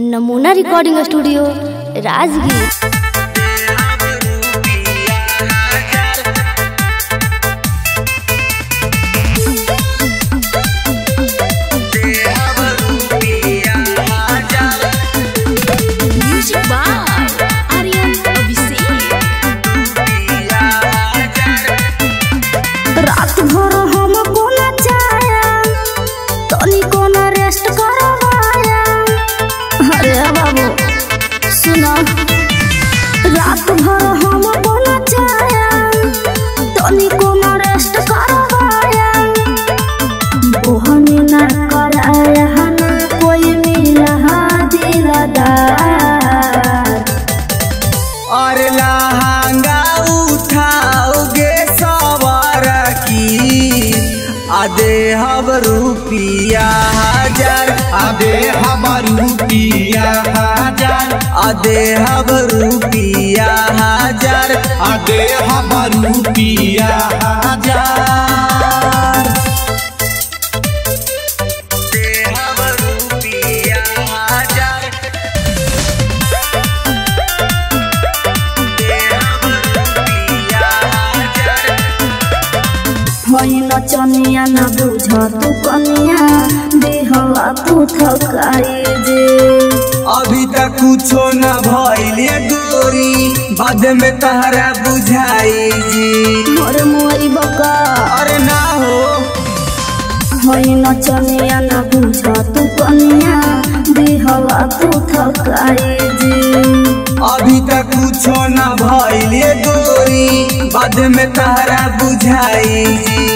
नमूना recording studio Rajgir. रात भर हम कोना चाया तनी कोना रेस्ट करवाया। अरे बाबू सुनो, रात भर हम कोना चाया तनी कोना रेस्ट करवाया। बोहनी ना कराया ना कोई मिला दिलदार। और लहंगा उठाओगे सवार की आधे हब रुपिया हजार, आधे हब रुपिया हजार, आधे हब रुपिया हजार, आधे हब रुपिया हजार, आधे हब रुपिया हजार, आधे हब रुपिया हजार। होई नचनिया न बुझ तू कनिया देहला तू थकाई जे। अभी तक कुछो न भइले गोरी, बाद में तहरा बुझाई जी। मोर मोई बका अरे ना हो, होई नचनिया न बुझ तू कनिया देहला तू थकाई जे। अभी तक कुछो न भइले गोरी, बाद में तहरा बुझाई जी।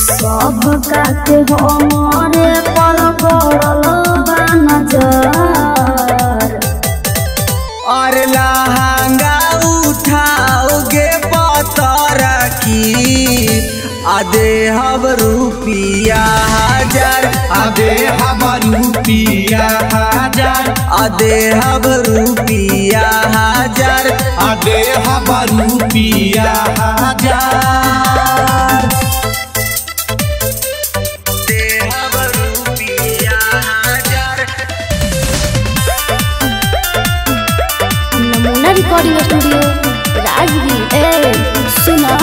सब काके हो मोरे पर पड़ल बा नजर। और लहंगा उठाओगे पतर की आधे हब रुपिया हजार, आधे हब रुपिया हजार, आधे हब रुपिया हजार, आधे हब रुपिया हजार, आधे हब रुपिया हजार। नमूना रिकॉर्डिंग स्टूडियो राजगीर। ए सुना,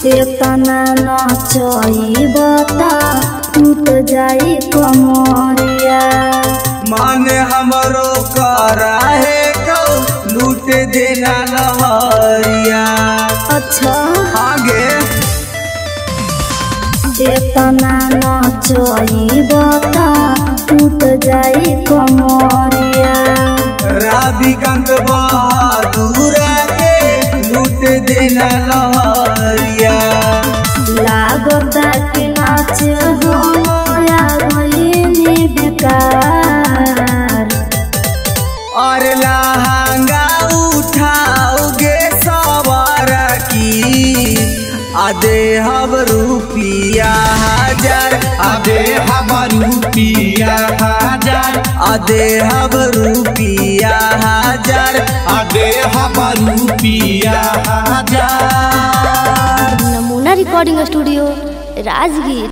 एतना नचई बता टूट जाई कमरिया। मन हमरो करा है कौ लूट देना लहरिया। अच्छा आगे एतना नचई बता टूट जाई कमरिया। राधिकांत बहादुर के लूट देना लहरिया। लागता कि नाच होया गईनी बेकार। और लहंगा उठाओगे सवार की आधे हब रुपिया हजार, आधे हब रुपिया हजार, आधे हब रुपिया हजार, आधे हब रुपिया हजार। नमूना रिकॉर्डिंग स्टूडियो राजगीर।